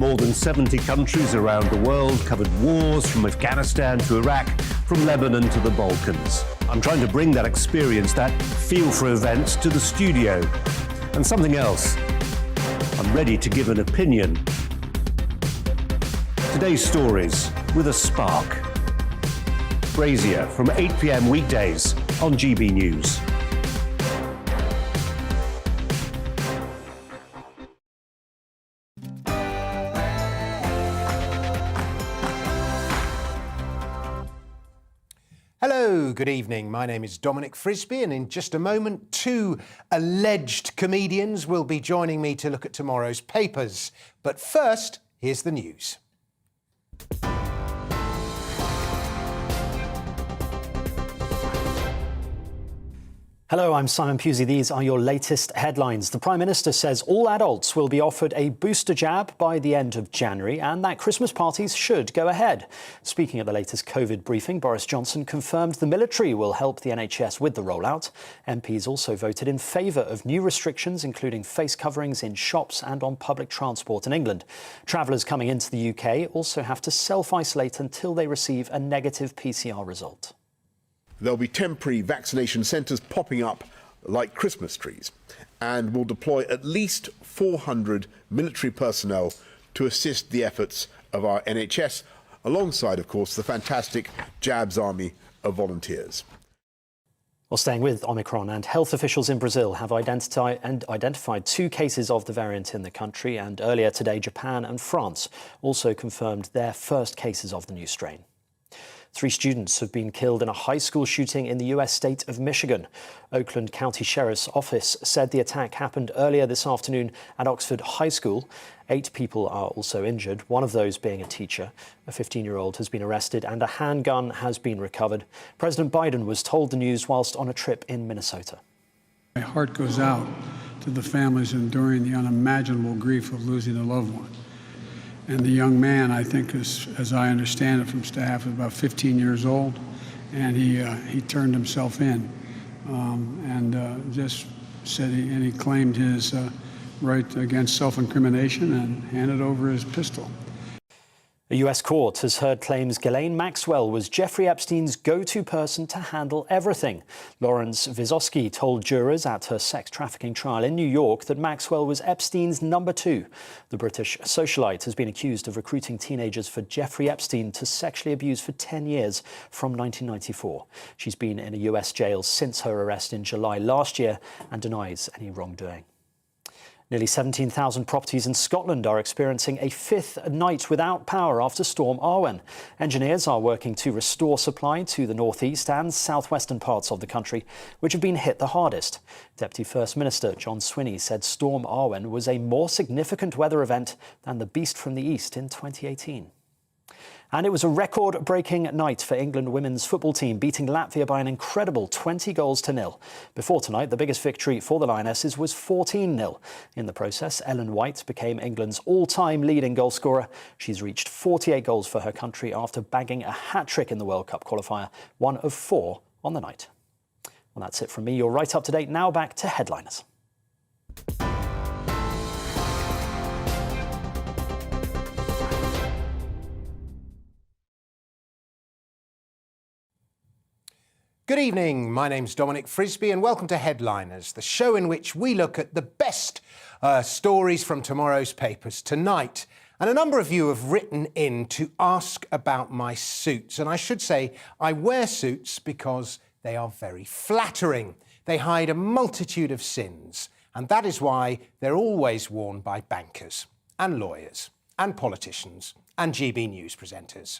More than 70 countries around the world covered wars from Afghanistan to Iraq, from Lebanon to the Balkans. I'm trying to bring that experience, that feel for events, to the studio. And something else, I'm ready to give an opinion. Today's stories with a spark. Brazier from 8 p.m. weekdays on GB News. Hello, good evening. My name is Dominic Frisby, and in just a moment, two alleged comedians will be joining me to look at tomorrow's papers. But first, here's the news. Hello, I'm Simon Pusey. These are your latest headlines. The Prime Minister says all adults will be offered a booster jab by the end of January and that Christmas parties should go ahead. Speaking at the latest COVID briefing, Boris Johnson confirmed the military will help the NHS with the rollout. MPs also voted in favour of new restrictions, including face coverings in shops and on public transport in England. Travellers coming into the UK also have to self-isolate until they receive a negative PCR result. There'll be temporary vaccination centres popping up like Christmas trees, and we'll deploy at least 400 military personnel to assist the efforts of our NHS, alongside, of course, the fantastic Jabs army of volunteers. Well, staying with Omicron, and health officials in Brazil have identified two cases of the variant in the country, and earlier today Japan and France also confirmed their first cases of the new strain. 3 students have been killed in a high school shooting in the US state of Michigan. Oakland County Sheriff's Office said the attack happened earlier this afternoon at Oxford High School. 8 people are also injured, one of those being a teacher. A 15-year-old has been arrested and a handgun has been recovered. President Biden was told the news whilst on a trip in Minnesota. My heart goes out to the families enduring the unimaginable grief of losing a loved one. And the young man, I think, as I understand it from staff, is about 15 years old, and he turned himself in and just said he claimed his right against self-incrimination and handed over his pistol. A US court has heard claims Ghislaine Maxwell was Jeffrey Epstein's go-to person to handle everything. Lawrence Vysotsky told jurors at her sex trafficking trial in New York that Maxwell was Epstein's number 2. The British socialite has been accused of recruiting teenagers for Jeffrey Epstein to sexually abuse for 10 years from 1994. She's been in a US jail since her arrest in July last year and denies any wrongdoing. Nearly 17,000 properties in Scotland are experiencing a 5th night without power after Storm Arwen. Engineers are working to restore supply to the northeast and southwestern parts of the country, which have been hit the hardest. Deputy First Minister John Swinney said Storm Arwen was a more significant weather event than the Beast from the East in 2018. And it was a record-breaking night for England women's football team, beating Latvia by an incredible 20-0. Before tonight, the biggest victory for the Lionesses was 14-0. In the process, Ellen White became England's all-time leading goalscorer. She's reached 48 goals for her country after bagging a hat-trick in the World Cup qualifier, one of 4 on the night. Well, that's it from me. You're right up to date. Now back to headliners. Good evening, my name's Dominic Frisby and welcome to Headliners, the show in which we look at the best stories from tomorrow's papers tonight. And a number of you have written in to ask about my suits. And I should say I wear suits because they are very flattering. They hide a multitude of sins. And that is why they're always worn by bankers and lawyers and politicians and GB News presenters.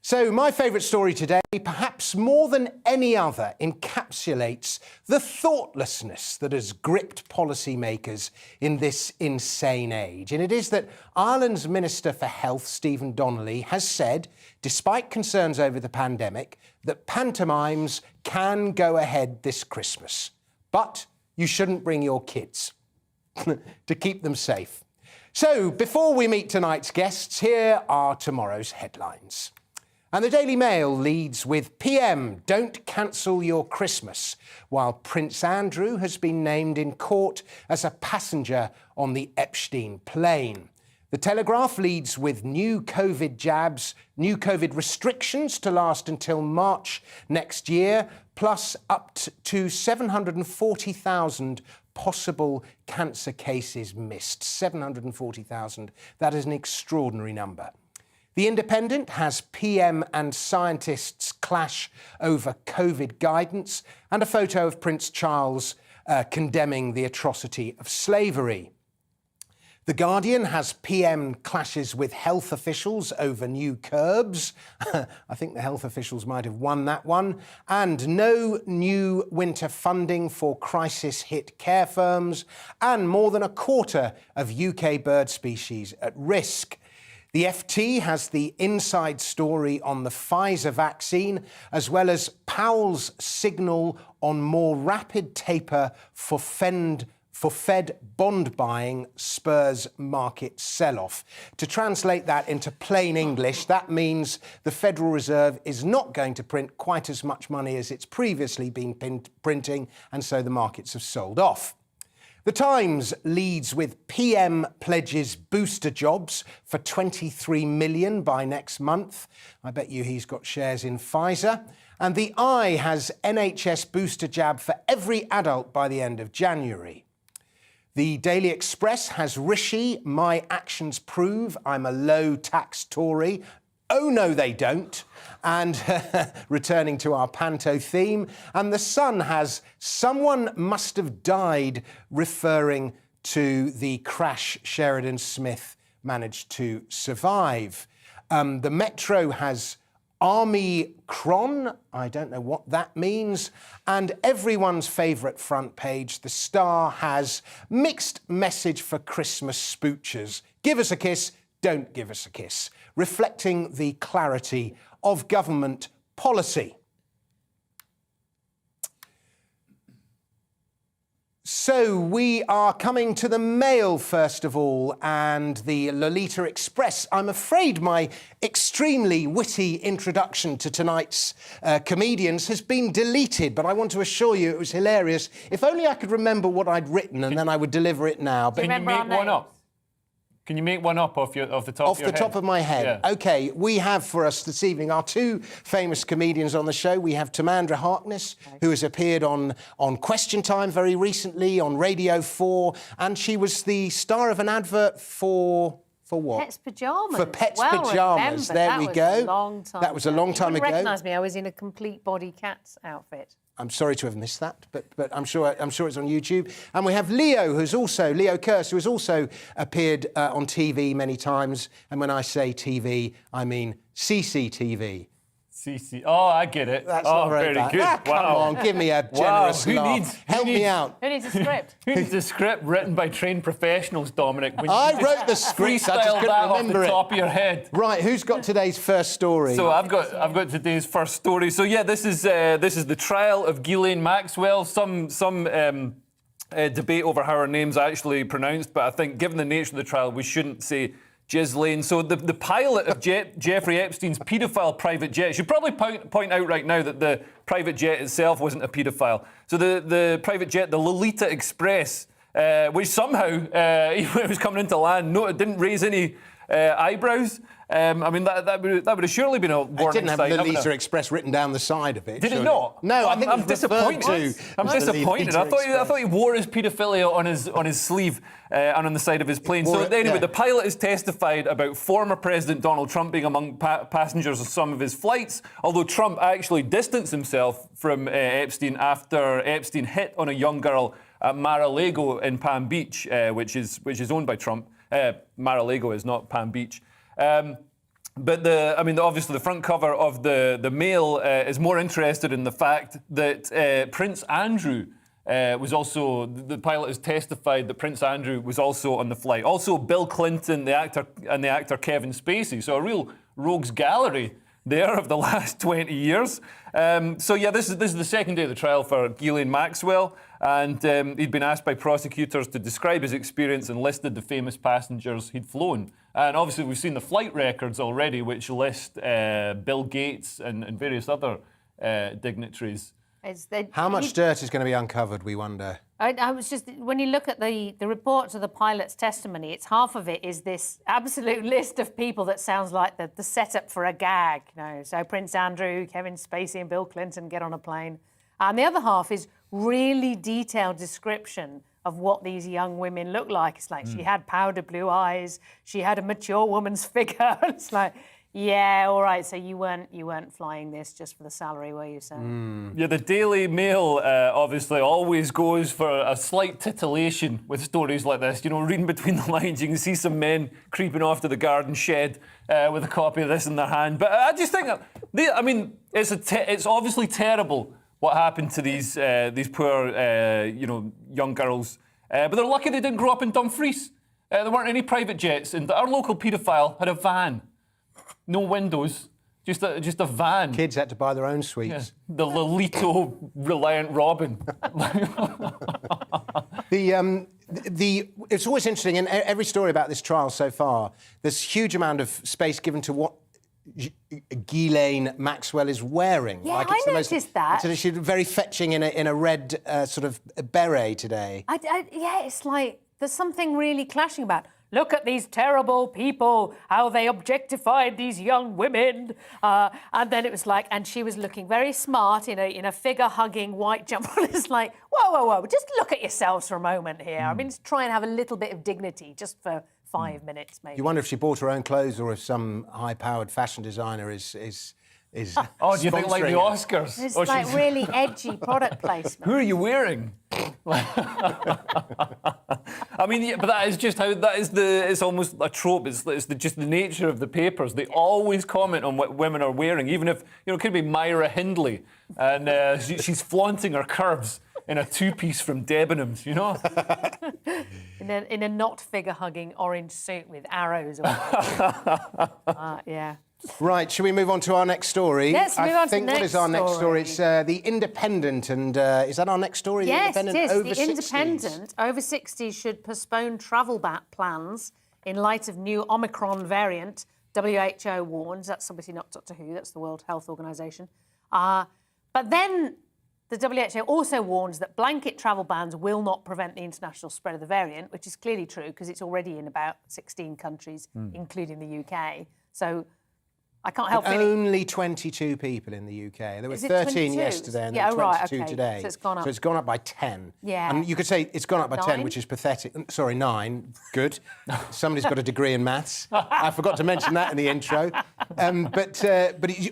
So my favourite story today, perhaps more than any other, encapsulates the thoughtlessness that has gripped policymakers in this insane age. And it is that Ireland's Minister for Health, Stephen Donnelly, has said, despite concerns over the pandemic, that pantomimes can go ahead this Christmas. But you shouldn't bring your kids to keep them safe. So before we meet tonight's guests, here are tomorrow's headlines. And the Daily Mail leads with PM, don't cancel your Christmas, while Prince Andrew has been named in court as a passenger on the Epstein plane. The Telegraph leads with new COVID restrictions to last until March next year, plus up to 740,000 possible cancer cases missed. 740,000. That is an extraordinary number. The Independent has PM and scientists clash over COVID guidance and a photo of Prince Charles condemning the atrocity of slavery. The Guardian has PM clashes with health officials over new curbs. I think the health officials might have won that one. And no new winter funding for crisis-hit care firms, and more than a quarter of UK bird species at risk. The FT has the inside story on the Pfizer vaccine, as well as Powell's signal on more rapid taper for Fed bond buying spurs market sell-off. To translate that into plain English, that means the Federal Reserve is not going to print quite as much money as it's previously been printing, and so the markets have sold off. The Times leads with PM pledges booster jobs for 23 million by next month. I bet you he's got shares in Pfizer. And the Eye has NHS booster jab for every adult by the end of January. The Daily Express has Rishi, my actions prove I'm a low-tax Tory. Oh, no, they don't. And returning to our panto theme. And The Sun has someone must have died, referring to the crash Sheridan Smith managed to survive. The Metro has Army Cron, I don't know what that means, and everyone's favourite front page, The Star, has mixed message for Christmas spoochers. Give us a kiss, don't give us a kiss, reflecting the clarity of government policy. So we are coming to the Mail first of all, and the Lolita Express. I'm afraid my extremely witty introduction to tonight's comedians has been deleted, but I want to assure you it was hilarious. If only I could remember what I'd written, and then I would deliver it now. But Can you make one up? Can you make one up off the top of your head? Off the top of my head. Yeah. OK, we have for us this evening our two famous comedians on the show. We have Tamandra Harkness, who has appeared on Question Time very recently, on Radio 4, and she was the star of an advert for what? Pets Pyjamas. For Pets well Pyjamas. Remembered. There we go. That was a long time ago. You wouldn't recognise me. I was in a complete body cat's outfit. I'm sorry to have missed that, but I'm sure it's on YouTube. And we have Leo Kearse, who has also appeared on TV many times. And when I say TV, I mean CCTV. Oh, I get it. That's not very good. Wow. Come on, give me a generous laugh. Help me out. Who needs a script? Who needs a script written by trained professionals, Dominic? I wrote the script. I just Freestyle couldn't that off remember the it. top of your head. Right, who's got today's first story? So I've got today's first story. So yeah, this is the trial of Ghislaine Maxwell. Some debate over how her name's actually pronounced, but I think given the nature of the trial, we shouldn't say Ghislaine. So the pilot of Jeffrey Epstein's paedophile private jet. Should probably point out right now that the private jet itself wasn't a paedophile. So the private jet, the Lolita Express, which somehow, even when it was coming into land, it didn't raise any eyebrows. I mean, that would have surely been a warning It didn't have sign, Lolita Express written down the side of it. Did it surely. not? No, I think I'm it was referred disappointed. to I'm as the disappointed. Lolita I thought he wore his paedophilia on his sleeve and on the side of his plane. So anyway, the pilot has testified about former President Donald Trump being among passengers on some of his flights, although Trump actually distanced himself from Epstein after Epstein hit on a young girl at Mar-a-Lago in Palm Beach, which is owned by Trump. Mar-a-Lago is not Palm Beach. But obviously the front cover of the Mail is more interested in the fact that Prince Andrew was also, the pilot has testified that Prince Andrew was also on the flight. Also Bill Clinton, the actor Kevin Spacey. So a real rogues gallery there of the last 20 years. So yeah, this is the second day of the trial for Ghislaine Maxwell, and he'd been asked by prosecutors to describe his experience and listed the famous passengers he'd flown. And obviously we've seen the flight records already, which list Bill Gates and various other dignitaries. How much dirt is going to be uncovered, we wonder? I was just, when you look at the reports of the pilot's testimony, it's half of it is this absolute list of people that sounds like the setup for a gag. So Prince Andrew, Kevin Spacey and Bill Clinton get on a plane. And the other half is really detailed description of what these young women look like. It's like she had powder blue eyes, she had a mature woman's figure. It's like, yeah, all right. So you weren't flying this just for the salary, were you, sir? Yeah, the Daily Mail obviously always goes for a slight titillation with stories like this. Reading between the lines, you can see some men creeping off to the garden shed with a copy of this in their hand. But I just think, it's obviously terrible what happened to these poor, young girls. But they're lucky they didn't grow up in Dumfries. There weren't any private jets, and our local paedophile had a van. No windows, just a van. Kids had to buy their own suites. Yeah, the Lolito Reliant Robin. It's always interesting in every story about this trial so far. There's a huge amount of space given to what Ghislaine Maxwell is wearing. Yeah, I noticed that. She's very fetching in a red sort of beret today. Yeah, it's like there's something really clashing about. Look at these terrible people, how they objectified these young women. And then it was like, and she was looking very smart in a figure-hugging white jumper. It's like, whoa, just look at yourselves for a moment here. I mean, just try and have a little bit of dignity just for 5 minutes, maybe. You wonder if she bought her own clothes or if some high-powered fashion designer is Oh, do you think like the Oscars? It's like really edgy product placement. Who are you wearing? I mean, yeah, but that is just how it's almost a trope. It's just the nature of the papers. They always comment on what women are wearing, even if it could be Myra Hindley, and she's flaunting her curves in a two-piece from Debenhams, in a not figure-hugging orange suit with arrows. Yeah. Right, shall we move on to our next story? Let's move on to the next what is our next story? It's The Independent, and is that our next story? Yes, the Independent it is. Over The 60s. Independent over 60s should postpone travel plans in light of new Omicron variant. WHO warns. That's obviously not Doctor Who. That's the World Health Organization. But then the WHO also warns that blanket travel bans will not prevent the international spread of the variant, which is clearly true because it's already in about 16 countries, including the UK. So I can't help feeling... Only 22 people in the UK. There were 13 yesterday and there were 22 today. So it's gone up. So it's gone up by 10. Yeah. And you could say it's gone up by 10, 9? which is pathetic. Sorry, 9. Good. Somebody's got a degree in maths. I forgot to mention that in the intro.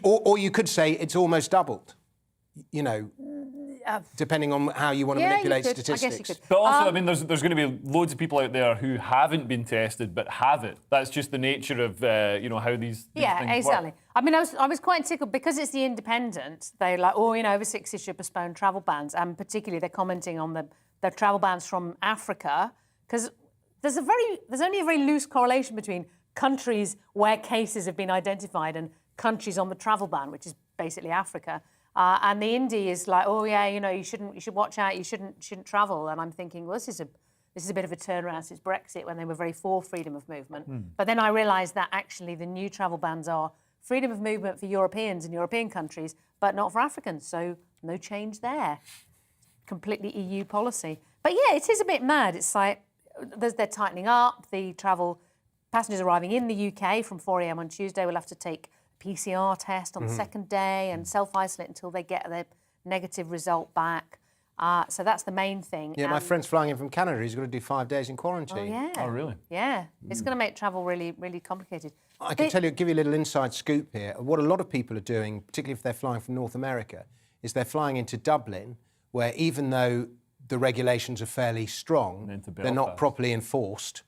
Or you could say it's almost doubled. Depending on how you want to manipulate statistics. I guess you could. But also, there's going to be loads of people out there who haven't been tested but have it. That's just the nature of how these things exactly. work. I mean, I was quite tickled because it's the Independent. They're like, over 60 should postpone travel bans, and particularly they're commenting on the travel bans from Africa because there's only a very loose correlation between countries where cases have been identified and countries on the travel ban, which is basically Africa. And the Indie is like, you should watch out, you shouldn't travel. And I'm thinking, well, this is a bit of a turnaround since Brexit when they were very for freedom of movement. But then I realised that actually the new travel bans are freedom of movement for Europeans and European countries, but not for Africans. So no change there. Completely EU policy. But yeah, it is a bit mad. It's like they're tightening up. The passengers arriving in the UK from 4 a.m. on Tuesday will have to take PCR test on the second day and self-isolate until they get their negative result back. So that's the main thing. Yeah, my friend's flying in from Canada. He's got to do 5 days in quarantine. Oh, yeah. Oh, really? Yeah. It's going to make travel really, really complicated. I can give you a little inside scoop here. What a lot of people are doing, particularly if they're flying from North America, is they're flying into Dublin, where even though the regulations are fairly strong, they're not properly enforced.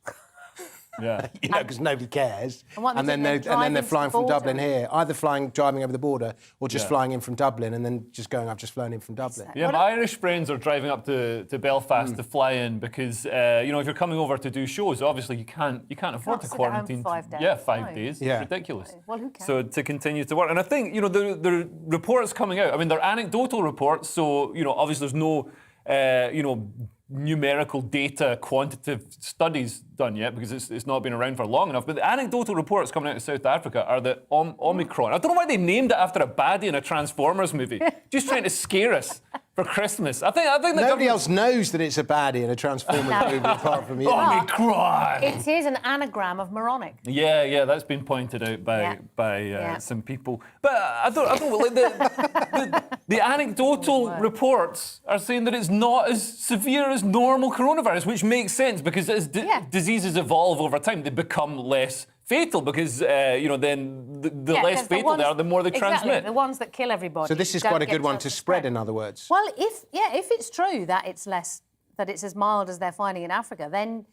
Yeah, because nobody cares. And then they're flying from Dublin here, either driving over the border, or just flying in from Dublin, and then just going, I've just flown in from Dublin. Yeah, my Irish friends are driving up to Belfast to fly in because if you're coming over to do shows, obviously you can't afford to quarantine. 5 days. Yeah, 5 days. Yeah. It's ridiculous. Well, who cares? So to continue to work, and I think the reports coming out. I mean, they're anecdotal reports, so obviously there's no numerical data, quantitative studies done yet because it's not been around for long enough. But the anecdotal reports coming out of South Africa are that Omicron. I don't know why they named it after a baddie in a Transformers movie. Just trying to scare us for Christmas. I think nobody else knows that it's a baddie in a Transformers movie apart from you. Omicron. It is an anagram of moronic. Yeah, that's been pointed out by some people. But I don't like the anecdotal reports are saying that it's not as severe as normal coronavirus, which makes sense because as diseases evolve over time, they become less fatal because then the less fatal they are, the more they transmit. The ones that kill everybody. So this is quite a good one to spread, in other words. Well, if it's true that it's as mild as they're finding in Africa, then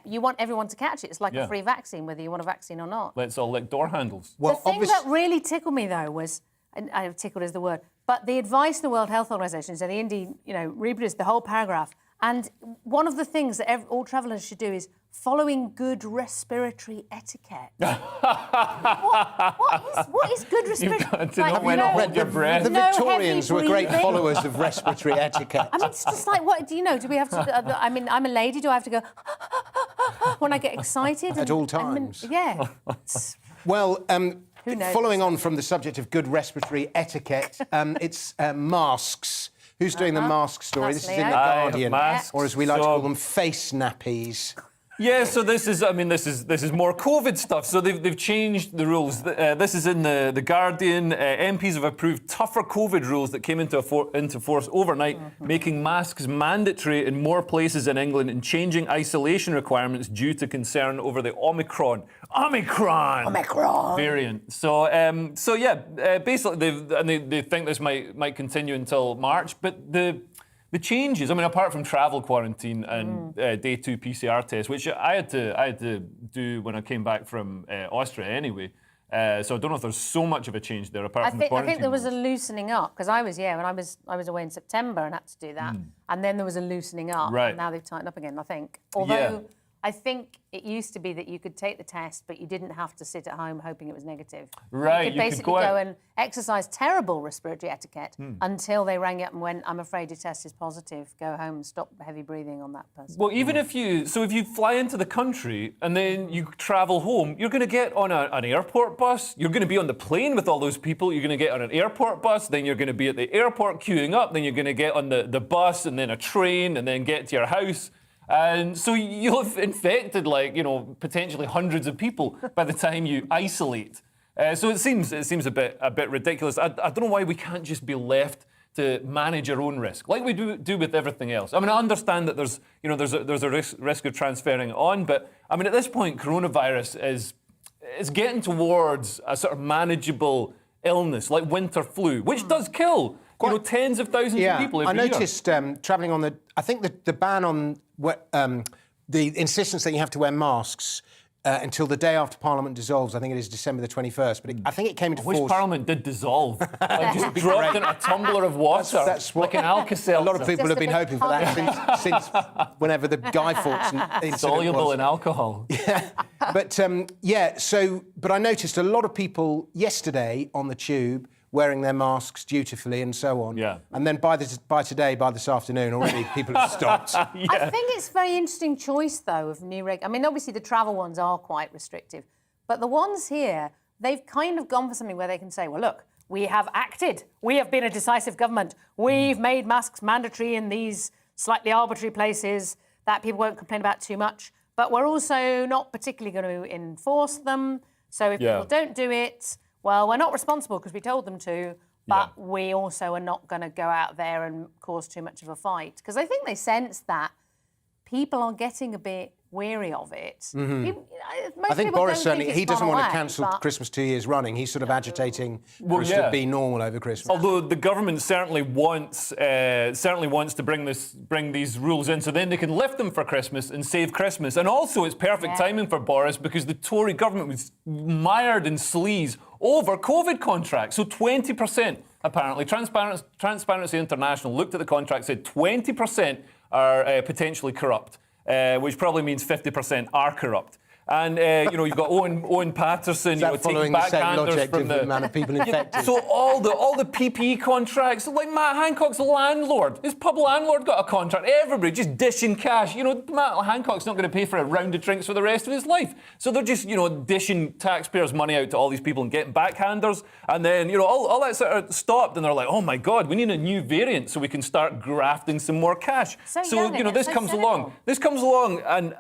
you want everyone to catch it. It's like a free vaccine, whether you want a vaccine or not. Let's all lick door handles. Well, the thing that really tickled me though was, and tickled is the word, but the advice the World Health Organization, so the Indy, reproduced the whole paragraph. And one of the things that all travellers should do is following good respiratory etiquette. what is good respiratory? You've got to know when to hold your breath. The Victorians were great followers of respiratory etiquette. I mean, it's just like, what do you know? Do we have to? I mean, I'm a lady. Do I have to go when I get excited? At all times. Yeah. Well, Who knows? following on from the subject of good respiratory etiquette, it's masks. Who's doing the mask story? That's This is in Leo. The Guardian, Masks. or as we like to call them, face nappies. Yeah, so this is more COVID stuff. So they've changed the rules. This is in the Guardian. MPs have approved tougher COVID rules that came into force overnight, making masks mandatory in more places in England and changing isolation requirements due to concern over the Omicron variant. So basically they think this might continue until March, but the changes, I mean, apart from travel quarantine and day 2 PCR tests, which I had to do when I came back from Austria anyway. So I don't know if there's so much of a change there apart from the quarantine. I think there was a rules. loosening up because I was when I was away in September and had to do that, and then there was a loosening up. Right. And now they've tightened up again. I think, although I think it used to be that you could take the test, but you didn't have to sit at home hoping it was negative. Right, You could basically go out. go and exercise terrible respiratory etiquette until they rang you up and went, I'm afraid your test is positive. Go home and stop heavy breathing on that person. Well, even if you fly into the country and then you travel home, you're going to get on an airport bus. You're going to be on the plane with all those people. You're going to get on an airport bus. Then you're going to be at the airport queuing up. Then you're going to get on the bus and then a train and then get to your house. And so you'll have infected, potentially hundreds of people by the time you isolate. So it seems a bit ridiculous. I don't know why we can't just be left to manage our own risk, like we do with everything else. I mean, I understand that there's a risk of transferring it on, but I mean, at this point, coronavirus is getting towards a sort of manageable illness, like winter flu, which does kill. Tens of thousands of people every year. I noticed travelling on I think the ban on the insistence that you have to wear masks until the day after Parliament dissolves. I think it is December the 21st, but I think it came into force. Which Parliament did dissolve? Just dropped in a tumbler of water, that's what, like an Alka-Seltzer. A lot of people have been hoping for that since whenever the Guy Fawkes incident Soluble was. in alcohol. Yeah, but but I noticed a lot of people yesterday on the tube wearing their masks dutifully and so on. Yeah. And then by this afternoon, already people have stopped. I think it's a very interesting choice, though, of new I mean, obviously the travel ones are quite restrictive, but the ones here, they've kind of gone for something where they can say, well, look, we have acted. We have been a decisive government. We've made masks mandatory in these slightly arbitrary places that people won't complain about too much, but we're also not particularly going to enforce them. So if people don't do it, well, we're not responsible because we told them to, but we also are not going to go out there and cause too much of a fight. Because I think they sense that people are getting a bit weary of it. I think Boris certainly, he doesn't want to cancel Christmas 2 years running. He's sort of agitating for us to be normal over Christmas. Although the government certainly wants to bring these rules in so then they can lift them for Christmas and save Christmas. And also it's perfect timing for Boris because the Tory government was mired in sleaze over COVID contracts. So 20%, apparently. Transparency International looked at the contract, said 20% are potentially corrupt. Which probably means 50% are corrupt. And you've got Owen Patterson, Is that taking following the same backhanders logic from of the amount of people infected? So all the PPE contracts, like Matt Hancock's landlord, his pub landlord got a contract. Everybody just dishing cash. Matt Hancock's not going to pay for a round of drinks for the rest of his life. So they're just dishing taxpayers' money out to all these people and getting backhanders. And then all that sort of stopped, and they're like, oh my God, we need a new variant so we can start grafting some more cash. So this comes along. This comes along and.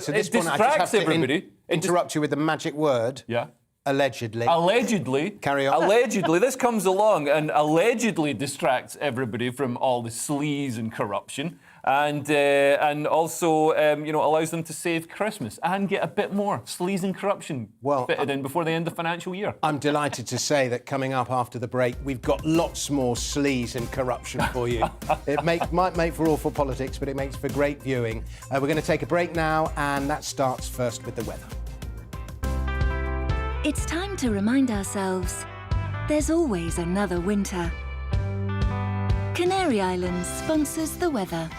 So at this it point, I just distracts have to everybody. interrupt you with the magic word. Yeah. Allegedly. Allegedly. Carry on. Allegedly, this comes along and allegedly distracts everybody from all the sleaze and corruption, and also allows them to save Christmas and get a bit more sleaze and corruption fitted in before the end of the financial year. I'm delighted to say that coming up after the break, we've got lots more sleaze and corruption for you. It might make for awful politics, but it makes for great viewing. We're going to take a break now, and that starts first with the weather. It's time to remind ourselves there's always another winter. Canary Islands sponsors the weather.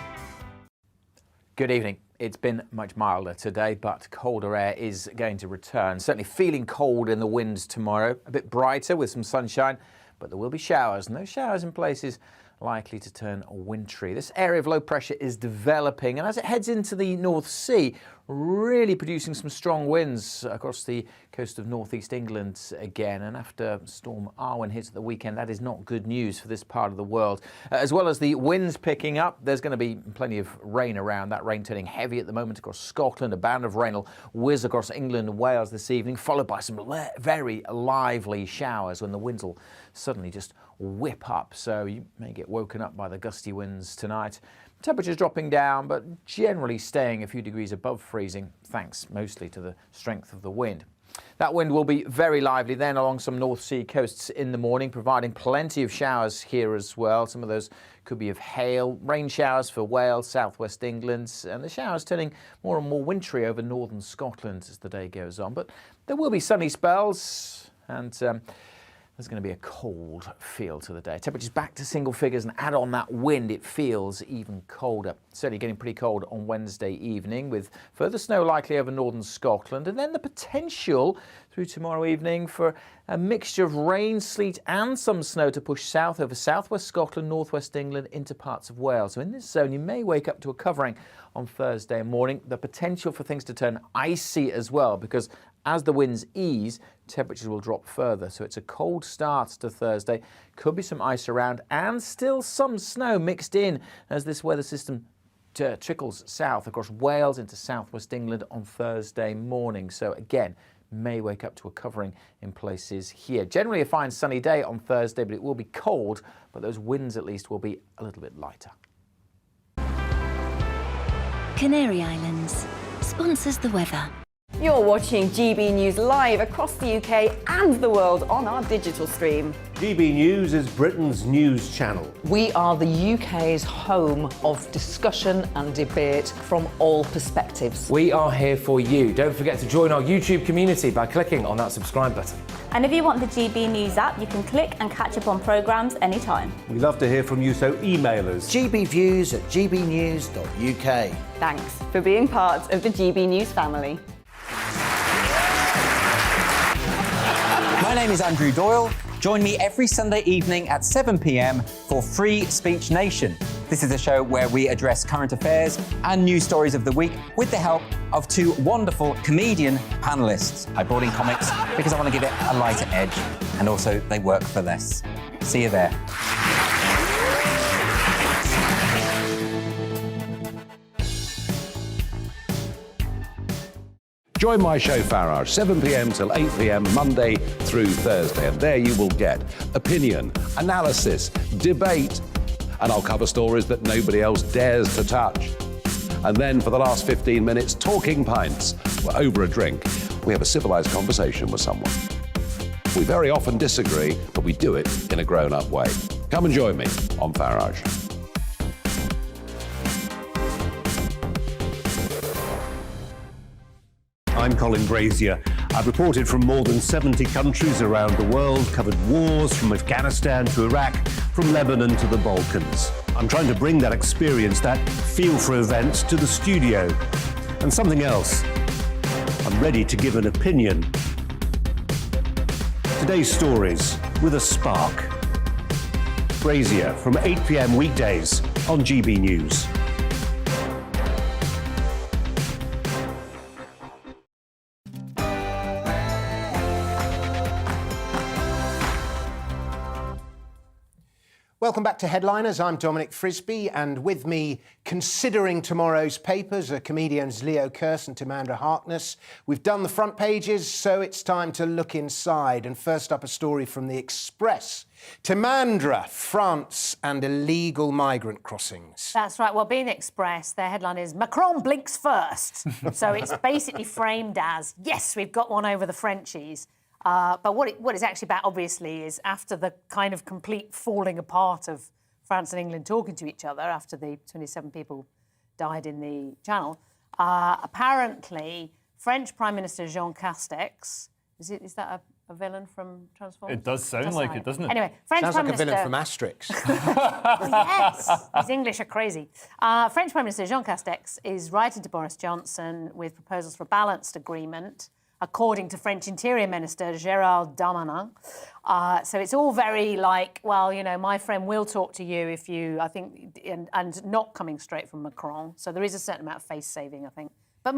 Good evening. It's been much milder today, but colder air is going to return. Certainly feeling cold in the winds tomorrow. A bit brighter with some sunshine, but there will be showers, and those showers in places likely to turn wintry. This area of low pressure is developing, and as it heads into the North Sea, really producing some strong winds across the coast of northeast England again. And after Storm Arwen hits at the weekend, that is not good news for this part of the world. As well as the winds picking up, there's going to be plenty of rain around. That rain turning heavy at the moment across Scotland. A band of rain will whiz across England and Wales this evening, followed by some very lively showers when the winds will suddenly just whip up. So you may get woken up by the gusty winds tonight. Temperatures dropping down, but generally staying a few degrees above freezing, thanks mostly to the strength of the wind. That wind will be very lively then along some North Sea coasts in the morning, providing plenty of showers here as well. Some of those could be of hail, rain showers for Wales, southwest England, and the showers turning more and more wintry over northern Scotland as the day goes on. But there will be sunny spells, and there's going to be a cold feel to the day. Temperatures back to single figures, and add on that wind, it feels even colder. Certainly getting pretty cold on Wednesday evening, with further snow likely over northern Scotland, and then the potential through tomorrow evening for a mixture of rain, sleet and some snow to push south over southwest Scotland, northwest England into parts of Wales. So in this zone you may wake up to a covering on Thursday morning. The potential for things to turn icy as well, because as the winds ease, temperatures will drop further. So it's a cold start to Thursday. Could be some ice around and still some snow mixed in as this weather system trickles south across Wales into southwest England on Thursday morning. So again, may wake up to a covering in places here. Generally a fine sunny day on Thursday, but it will be cold, but those winds at least will be a little bit lighter. Canary Islands sponsors the weather. You're watching GB News live across the UK and the world on our digital stream. GB News is Britain's news channel. We are the UK's home of discussion and debate from all perspectives. We are here for you. Don't forget to join our YouTube community by clicking on that subscribe button. And if you want the GB News app, you can click and catch up on programmes anytime. We love to hear from you, so email us. gbviews@gbnews.uk. Thanks for being part of the GB News family. My name is Andrew Doyle. Join me every Sunday evening at 7 p.m. for Free Speech Nation. This is a show where we address current affairs and news stories of the week with the help of two wonderful comedian panellists. I brought in comics because I want to give it a lighter edge, and also they work for less. See you there. Join my show Farage, 7 p.m. till 8 p.m. Monday through Thursday, and there you will get opinion, analysis, debate, and I'll cover stories that nobody else dares to touch. And then for the last 15 minutes, talking pints. We're over a drink. We have a civilized conversation with someone. We very often disagree, but we do it in a grown-up way. Come and join me on Farage. I'm Colin Brazier. I've reported from more than 70 countries around the world, covered wars from Afghanistan to Iraq, from Lebanon to the Balkans. I'm trying to bring that experience, that feel for events, to the studio. And something else. I'm ready to give an opinion. Today's stories with a spark. Brazier from 8 p.m. weekdays on GB News. Welcome back to Headliners. I'm Dominic Frisby, and with me, considering tomorrow's papers, are comedians Leo Kearse and Timandra Harkness. We've done the front pages, so it's time to look inside. And first up, a story from The Express. Timandra, France and illegal migrant crossings. That's right. Well, being The Express, their headline is Macron blinks first. So it's basically framed as, yes, we've got one over the Frenchies. But what it's actually about, obviously, is after the kind of complete falling apart of France and England talking to each other, after the 27 people died in the Channel, apparently French Prime Minister Jean Castex, is that a villain from Transformers? It does sound like it, doesn't it? Anyway, French Sounds Prime like a Minister... villain from Asterix. Yes, his English are crazy. French Prime Minister Jean Castex is writing to Boris Johnson with proposals for a balanced agreement, according to French Interior Minister Gérald Darmanin. So it's all very like, well, you know, my friend will talk to you if you, I think, and not coming straight from Macron. So there is a certain amount of face saving, I think. But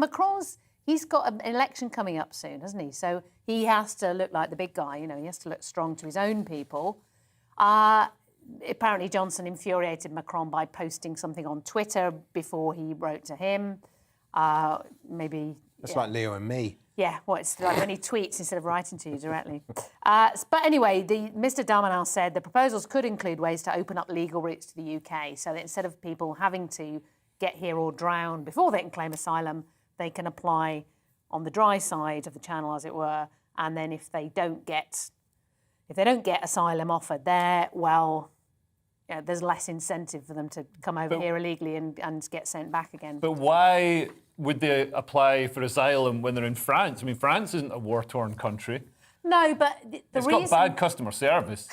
he's got an election coming up soon, hasn't he? So he has to look like the big guy, you know, he has to look strong to his own people. Apparently Johnson infuriated Macron by posting something on Twitter before he wrote to him. That's like Leo and me. Yeah, it's like when he tweets instead of writing to you directly. But anyway, Mr. Darmanin said the proposals could include ways to open up legal routes to the UK, so that instead of people having to get here or drown before they can claim asylum, they can apply on the dry side of the Channel, as it were. And then if they don't get asylum offered there, well, yeah, there's less incentive for them to come over here illegally and get sent back again. But why would they apply for asylum when they're in France? I mean, France isn't a war-torn country. No, but it's got bad customer service.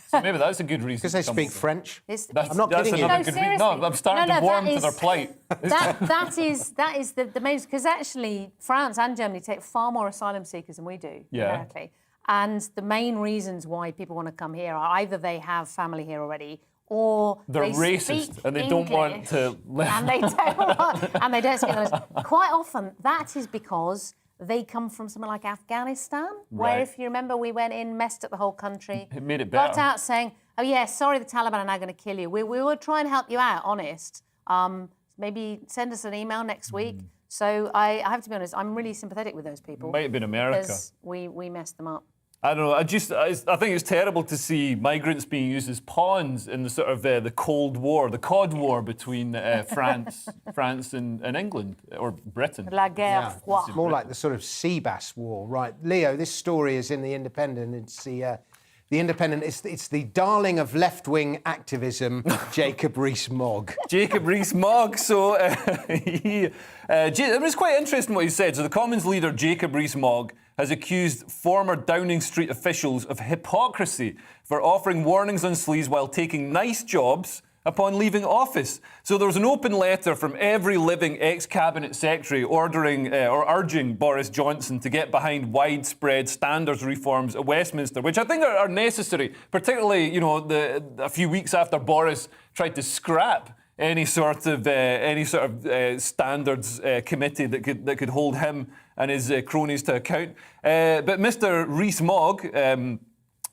So maybe that's a good reason. Because they speak French. I'm not kidding you. No, seriously. No, I'm starting to warm to their plight. That is the main, because actually France and Germany take far more asylum seekers than we do, numerically. And the main reasons why people want to come here are either they have family here already, or they're racist and they don't want to live. And they don't speak English. Quite often, that is because they come from somewhere like Afghanistan, where, if you remember, we went in, messed up the whole country. It made it better. Got out saying, oh, yeah, sorry, the Taliban are now going to kill you. We will try and help you out, honest. Maybe send us an email next week. So I have to be honest, I'm really sympathetic with those people. Might have been America. Because we messed them up. I don't know. I think it's terrible to see migrants being used as pawns in the sort of the Cold War, the Cod War between France and England, or Britain. La guerre froide. It's more like the sort of sea bass war, right? Leo, this story is in The Independent. It's the Independent. It's the darling of left-wing activism, Jacob Rees-Mogg. Jacob Rees-Mogg. So it was quite interesting what he said. So the Commons leader, Jacob Rees-Mogg, has accused former Downing Street officials of hypocrisy for offering warnings on sleaze while taking nice jobs upon leaving office. So there was an open letter from every living ex-cabinet secretary ordering or urging Boris Johnson to get behind widespread standards reforms at Westminster, which I think are necessary, particularly, you know, a few weeks after Boris tried to scrap any sort of standards committee that could hold him and his cronies to account. But Mr. Rees-Mogg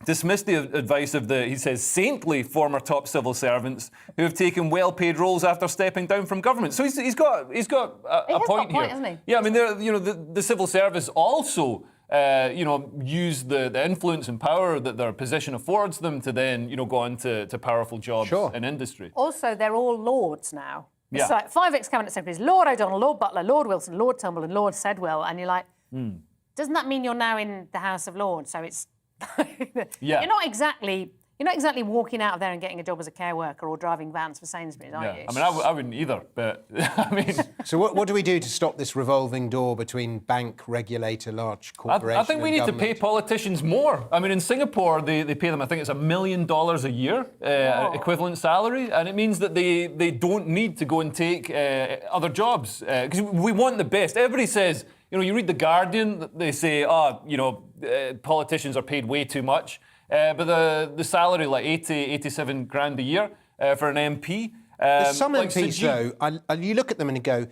dismissed the advice of he says, saintly former top civil servants who have taken well-paid roles after stepping down from government. So he's got a point here. Hasn't he? Yeah, I mean, the civil service also use the influence and power that their position affords them to then, go on to powerful jobs in industry. Also, they're all lords now. Yeah. It's like 5 ex-cabinet secretaries, Lord O'Donnell, Lord Butler, Lord Wilson, Lord Tumble and Lord Sedwill, and you're like, doesn't that mean you're now in the House of Lords? So it's... Yeah. You're not exactly walking out of there and getting a job as a care worker or driving vans for Sainsbury's, are you? I mean, I wouldn't either, but I mean... So what do we do to stop this revolving door between bank, regulator, large corporation I think we need to pay politicians more. I mean, in Singapore, they pay them, I think it's $1 million a year, equivalent salary, and it means that they don't need to go and take other jobs. Because we want the best. Everybody says, you read The Guardian, they say, politicians are paid way too much. But the salary, like 87 grand a year for an MP. There's some MPs, though, you look at them and you go,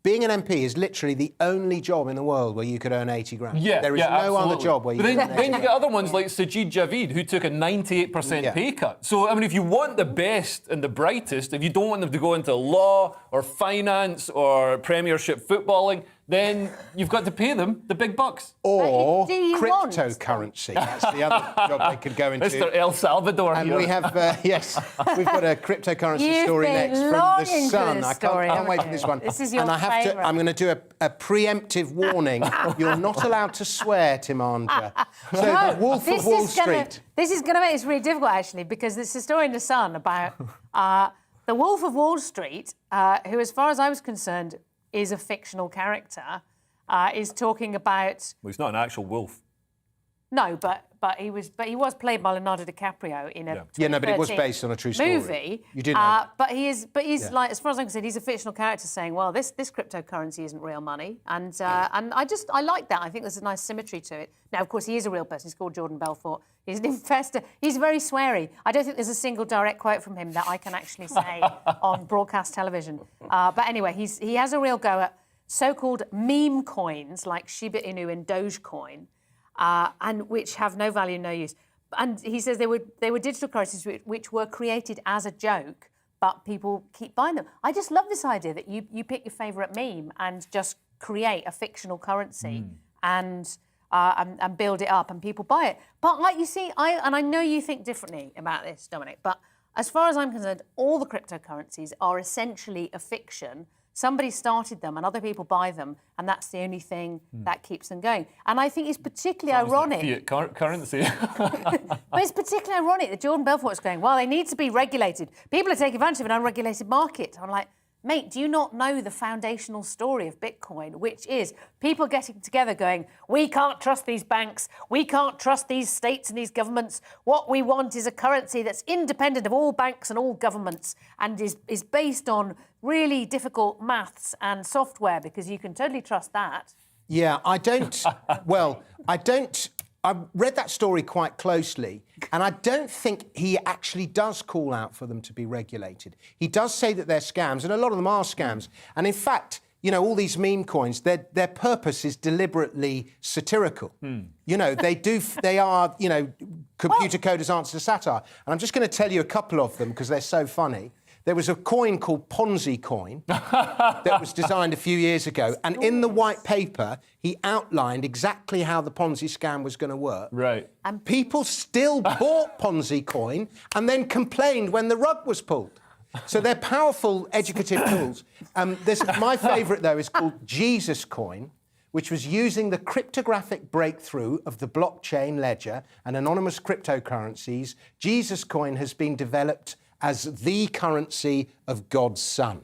being an MP is literally the only job in the world where you could earn 80 grand. Yeah, there is no absolutely. other job where you But can earn 80 then you grand. get other ones like Sajid Javid, who took a 98% pay cut. So, I mean, if you want the best and the brightest, if you don't want them to go into law or finance or Premiership footballing, then you've got to pay them the big bucks. Or cryptocurrency. That's the other job they could go into. Mr. El Salvador and here. we have, we've got a cryptocurrency story next from The Sun. I can't wait for this one. This is your favourite. I'm going to do a preemptive warning. You're not allowed to swear, Timandra. So the Wolf of Wall Street. This is going to make this really difficult, actually, because there's a story in The Sun about the Wolf of Wall Street, who, as far as I was concerned, is a fictional character, is talking about... Well, he's not an actual wolf. No, but he was played by Leonardo DiCaprio in a but it was based on a true story. Movie. You do know that. But he's like, as far as I'm concerned, he's a fictional character saying, well, this cryptocurrency isn't real money, and I like that. I think there's a nice symmetry to it. Now, of course, he is a real person. He's called Jordan Belfort. He's an investor. He's very sweary. I don't think there's a single direct quote from him that I can actually say on broadcast television. But anyway, he has a real go at so-called meme coins like Shiba Inu and Dogecoin. And which have no value, no use. And he says they were digital currencies which were created as a joke, but people keep buying them. I just love this idea that you pick your favourite meme and just create a fictional currency and build it up and people buy it. But like you see, I know you think differently about this, Dominic, but as far as I'm concerned, all the cryptocurrencies are essentially a fiction. Somebody started them and other people buy them, and that's the only thing that keeps them going. And I think it's particularly ironic... Like fiat currency. But it's particularly ironic that Jordan Belfort's going, well, they need to be regulated. People are taking advantage of an unregulated market. I'm like, mate, do you not know the foundational story of Bitcoin, which is people getting together going, we can't trust these banks, we can't trust these states and these governments. What we want is a currency that's independent of all banks and all governments and is based on really difficult maths and software, because you can totally trust that. Yeah, I don't... I read that story quite closely, and I don't think he actually does call out for them to be regulated. He does say that they're scams, and a lot of them are scams. And in fact, all these meme coins, their purpose is deliberately satirical. They are, computer coders answer to satire. And I'm just going to tell you a couple of them because they're so funny. There was a coin called Ponzi coin that was designed a few years ago. And in the white paper, he outlined exactly how the Ponzi scam was going to work. Right. And people still bought Ponzi coin and then complained when the rug was pulled. So they're powerful educative tools. My favourite, though, is called Jesus coin, which was using the cryptographic breakthrough of the blockchain ledger and anonymous cryptocurrencies. Jesus coin has been developed as the currency of God's Son.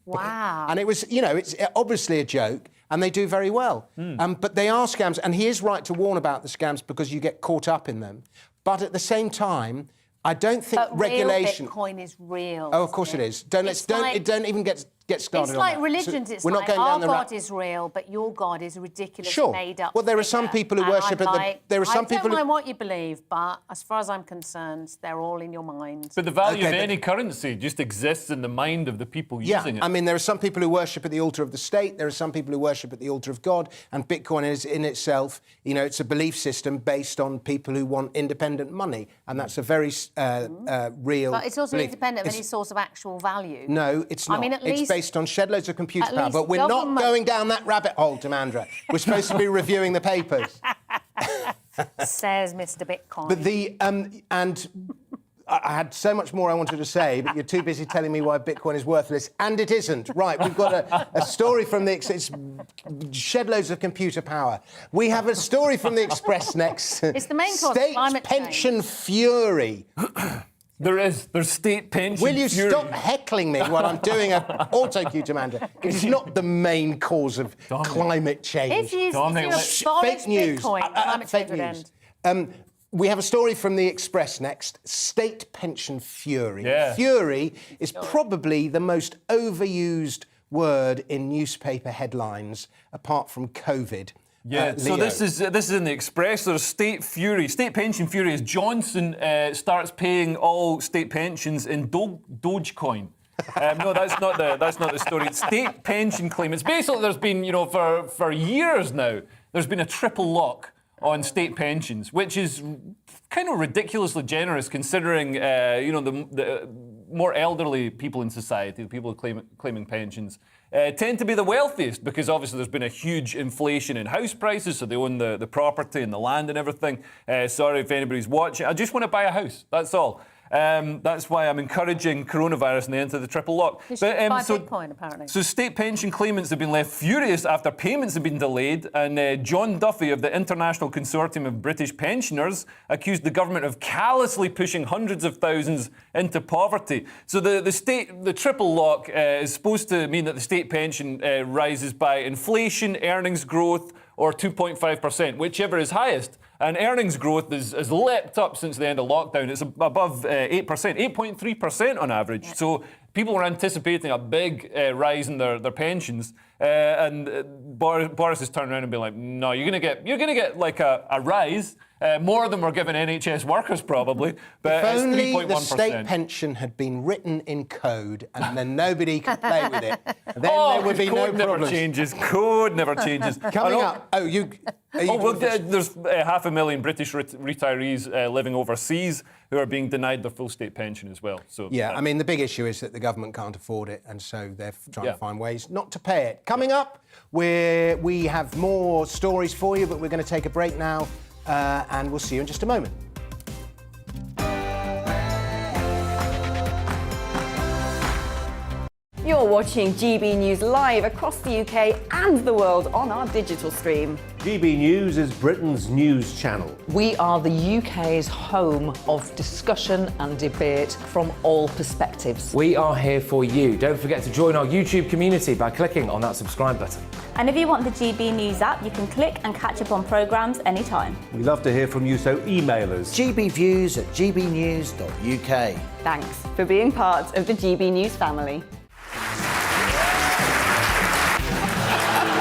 Wow. And it was, it's obviously a joke, and they do very well. But they are scams, and he is right to warn about the scams because you get caught up in them. But at the same time, I don't think regulation... Real Bitcoin is real. Oh, of course it is. Don't even get started It's like on that. religions. It's like our God is real, but your God is a ridiculous made up. Well, there are some people who worship at the... There are some people I don't mind what you believe, but as far as I'm concerned, they're all in your mind. But the value of any currency just exists in the mind of the people using it. I mean, there are some people who worship at the altar of the state. There are some people who worship at the altar of God. And Bitcoin is, in itself, it's a belief system based on people who want independent money. And that's a very real... But it's also belief. independent of any source of actual value. No, it's not. I mean, at it's least... based on shed loads of computer At power. least But we're not government- going down that rabbit hole, Timandra. We're supposed to be reviewing the papers. Says Mr. Bitcoin. But I had so much more I wanted to say, but you're too busy telling me why Bitcoin is worthless, and it isn't. Right, we've got a story from it's shed loads of computer power. We have a story from the Express next. It's the main cause of State climate pension fury. There's state pension Will you fury. stop heckling me while I'm doing an auto-cue, Amanda? It's not the main cause of climate change. If you abolish fake news. Bitcoin, climate change would end. We have a story from the Express next. State pension fury. Yeah. Fury is probably the most overused word in newspaper headlines apart from COVID. Yeah, so Leo. this is in the Express. There's state pension fury as Johnson starts paying all state pensions in Dogecoin. No, that's not the story. It's state pension claim. It's basically there's been, for years now, there's been a triple lock on state pensions, which is kind of ridiculously generous considering, the more elderly people in society, the people claiming pensions, tend to be the wealthiest because obviously there's been a huge inflation in house prices, so they own the property and the land and everything. Sorry if anybody's watching. I just want to buy a house, that's all. That's why I'm encouraging coronavirus and the end of the triple lock. You should buy Bitcoin, apparently. So state pension claimants have been left furious after payments have been delayed, and John Duffy of the International Consortium of British Pensioners accused the government of callously pushing hundreds of thousands into poverty. So the triple lock is supposed to mean that the state pension rises by inflation, earnings growth, or 2.5%, whichever is highest. And earnings growth has leapt up since the end of lockdown. It's above 8%, 8.3% on average. So people were anticipating a big rise in their pensions. And Boris has turned around and been like, no, you're going to get like a rise, more than we're giving NHS workers probably. But if only it's 3.1%. the state pension had been written in code and then nobody could play with it, then there would be no problems. Code never changes. Coming up, there's 500,000 British retirees living overseas who are being denied their full state pension as well. So yeah, I mean, the big issue is that the government can't afford it, and so they're trying to find ways not to pay it. Coming up, we have more stories for you, but we're going to take a break now, and we'll see you in just a moment. You're watching GB News live across the UK and the world on our digital stream. GB News is Britain's news channel. We are the UK's home of discussion and debate from all perspectives. We are here for you. Don't forget to join our YouTube community by clicking on that subscribe button. And if you want the GB News app, you can click and catch up on programmes anytime. We love to hear from you, so email us. gbviews@gbnews.uk. Thanks for being part of the GB News family.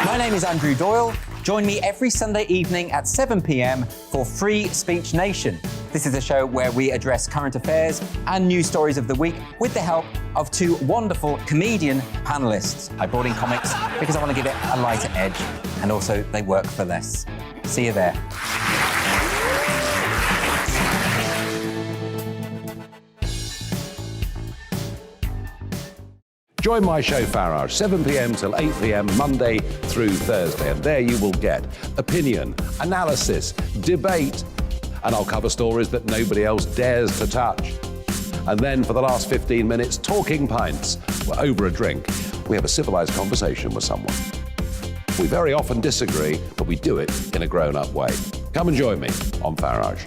My name is Andrew Doyle. Join me every Sunday evening at 7 p.m. for Free Speech Nation. This is a show where we address current affairs and news stories of the week with the help of two wonderful comedian panellists. I brought in comics because I want to give it a lighter edge, and also they work for less. See you there. Join my show Farage, 7 p.m. till 8 p.m. Monday through Thursday. And there you will get opinion, analysis, debate, and I'll cover stories that nobody else dares to touch. And then for the last 15 minutes, talking pints. We're over a drink. We have a civilized conversation with someone. We very often disagree, but we do it in a grown-up way. Come and join me on Farage.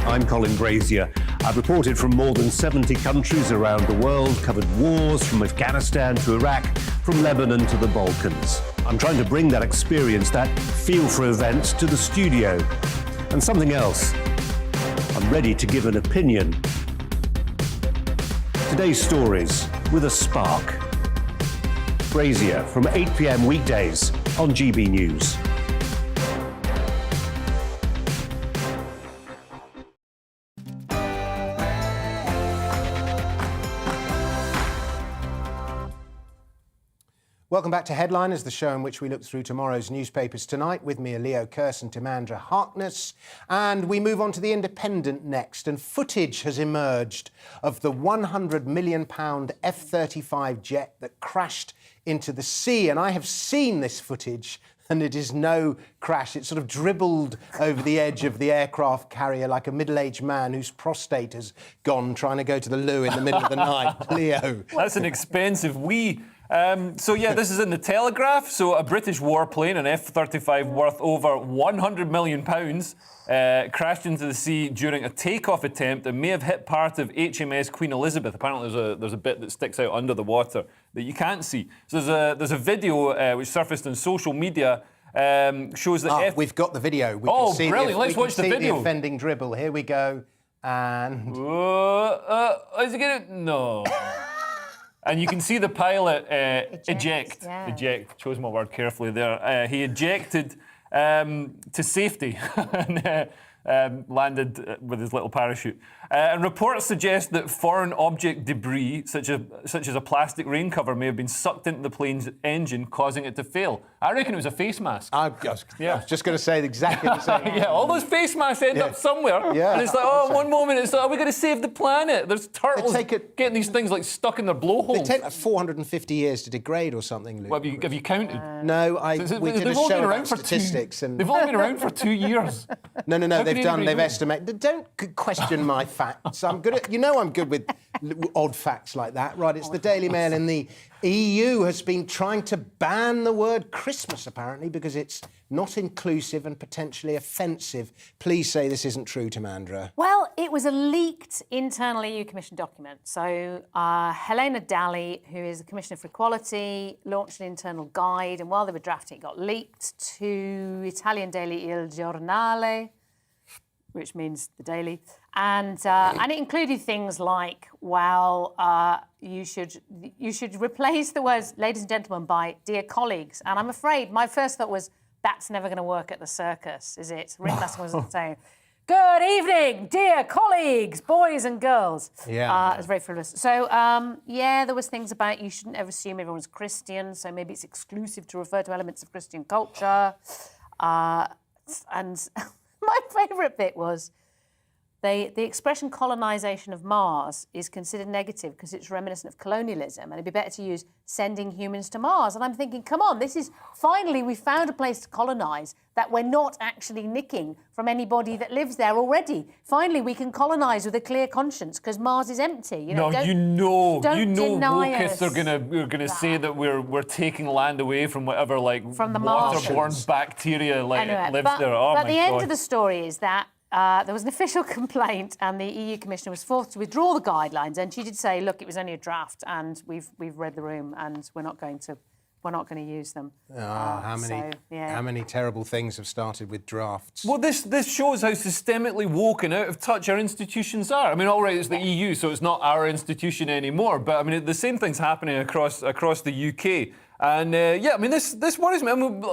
I'm Colin Brazier. I've reported from more than 70 countries around the world, covered wars from Afghanistan to Iraq, from Lebanon to the Balkans. I'm trying to bring that experience, that feel for events, to the studio. And something else. I'm ready to give an opinion. Today's stories with a spark. Brazier from 8 p.m. weekdays on GB News. Welcome back to Headliners, the show in which we look through tomorrow's newspapers tonight. With me are Leo Kirst and Timandra Harkness. And we move on to The Independent next. And footage has emerged of the £100 million F-35 jet that crashed into the sea. And I have seen this footage, and it is no crash. It sort of dribbled over the edge of the aircraft carrier like a middle-aged man whose prostate has gone trying to go to the loo in the middle of the night. Leo. That's an expensive wee. This is in the Telegraph. So a British warplane, an F-35 worth over £100 million, crashed into the sea during a takeoff attempt and may have hit part of HMS Queen Elizabeth. Apparently there's a bit that sticks out under the water that you can't see. So there's a video which surfaced on social media shows that we've got the video. We Oh, can see brilliant. Let's watch the video. The offending dribble. Here we go. And... Is it going to... No. And you can see the pilot eject. Yeah. Eject. Chose my word carefully there. He ejected to safety and landed with his little parachute. And reports suggest that foreign object debris, such as a plastic rain cover, may have been sucked into the plane's engine, causing it to fail. I reckon it was a face mask. I was just going to say exactly the same. Yeah, all those face masks end up somewhere. Yeah. And it's like, one moment it's like, are we going to save the planet? There's turtles getting these things like stuck in their blowholes. They take like 450 years to degrade or something, Luke. Well, have you counted? No, we did a show about statistics. They've only been around for 2 years. No, they've estimated. Don't question my facts. I'm good with odd facts like that. Right, it's the Daily Mail in the EU has been trying to ban the word Christmas, apparently, because it's not inclusive and potentially offensive. Please say this isn't true, Timandra. Well, it was a leaked internal EU Commission document. So Helena Dalli, who is the Commissioner for Equality, launched an internal guide, and while they were drafting, it got leaked to Italian daily Il Giornale, which means the Daily, and it included things like, you should replace the words "ladies and gentlemen" by "dear colleagues." And I'm afraid my first thought was, that's never going to work at the circus, is it? Rick Astley was saying, "Good evening, dear colleagues, boys and girls." Yeah, it's very frivolous. So there was things about you shouldn't ever assume everyone's Christian, so maybe it's exclusive to refer to elements of Christian culture, and. My favourite bit was the expression colonisation of Mars is considered negative because it's reminiscent of colonialism, and it'd be better to use sending humans to Mars. And I'm thinking, come on, finally we found a place to colonise that we're not actually nicking from anybody that lives there already. Finally, we can colonise with a clear conscience because Mars is empty. Don't wokists are gonna say that we're taking land away from whatever from the waterborne bacteria lives there. Oh but my the God. end of the story is that there was an official complaint, and the EU Commissioner was forced to withdraw the guidelines. And she did say, "Look, it was only a draft, and we've read the room, and we're not going to use them." How many terrible things have started with drafts? Well, this shows how systemically woke and out of touch our institutions are. I mean, all right, it's the EU, so it's not our institution anymore. But I mean, the same thing's happening across the UK. And this worries me. I mean,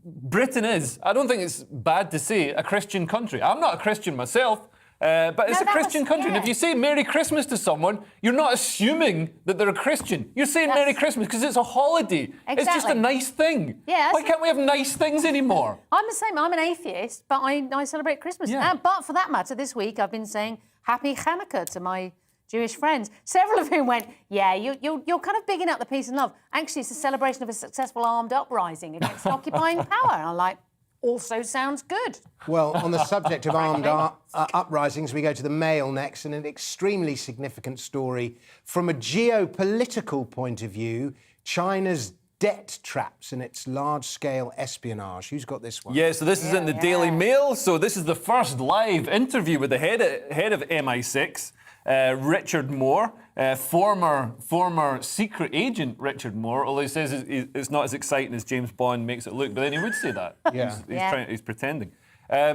Britain is, I don't think it's bad to say, a Christian country. I'm not a Christian myself, but it's a Christian country. And if you say Merry Christmas to someone, you're not assuming that they're a Christian. You're saying Merry Christmas because it's a holiday. Exactly. It's just a nice thing. Yeah, why can't we have nice things anymore? I'm the same. I'm an athist, but I celebrate Christmas. Yeah. But for that matter, this week I've been saying Happy Hanukkah to my Jewish friends, several of whom went, "Yeah, you're kind of bigging up the peace and love. Actually, it's a celebration of a successful armed uprising against occupying power." And I'm like, also sounds good. Well, on the subject of armed uprisings, we go to the Mail next, and an extremely significant story from a geopolitical point of view, China's debt traps and its large-scale espionage. Who's got this one? Yeah, so this is in the Daily Mail. So this is the first live interview with the head of MI6. Richard Moore, former secret agent Richard Moore, although he says it's not as exciting as James Bond makes it look, but then he would say that. He's pretending.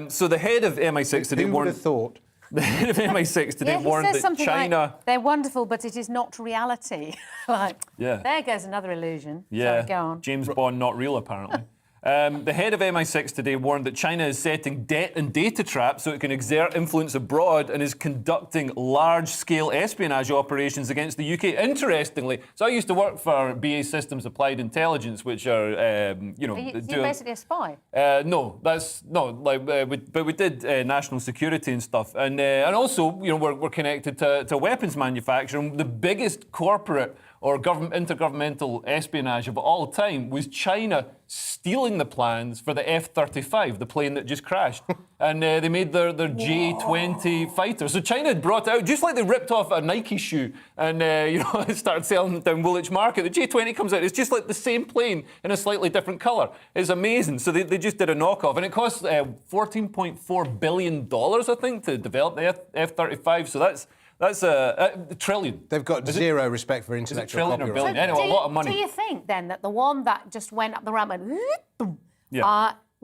So the head of MI6 today warned... Who would have thought? The head of MI6 today warned that China... Like, they're wonderful, but it is not reality. There goes another illusion. Yeah, sorry, go on. James Bond not real, apparently. The head of MI6 today warned that China is setting debt and data traps so it can exert influence abroad and is conducting large-scale espionage operations against the UK. Interestingly, so I used to work for BA Systems Applied Intelligence, which are, You're basically a spy. But we did national security and stuff, and also, we're connected to weapons manufacturing. The biggest corporate or intergovernmental espionage of all time was China stealing the plans for the F-35, the plane that just crashed. And they made their J-20 fighter. So China had brought out, just like they ripped off a Nike shoe and started selling it down Woolwich Market, the J-20 comes out, it's just like the same plane in a slightly different colour. It's amazing. So they just did a knockoff. And it cost $14.4 billion, I think, to develop the F-35. So that's a trillion. They've got zero respect for intellectual property. Trillion or billion? Anyway, a lot of money. Do you think then that the one that just went up the ramp and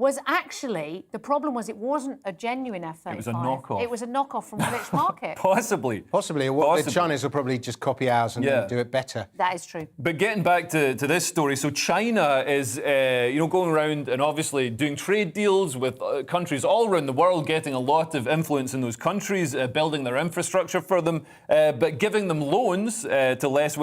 was actually, the problem was it wasn't a genuine F-35. It was a knockoff. It was a knockoff from British market. Possibly. The Chinese will probably just copy ours and do it better. That is true. But getting back to this story, so China is, going around and obviously doing trade deals with countries all around the world, getting a lot of influence in those countries, building their infrastructure for them, but giving them loans to less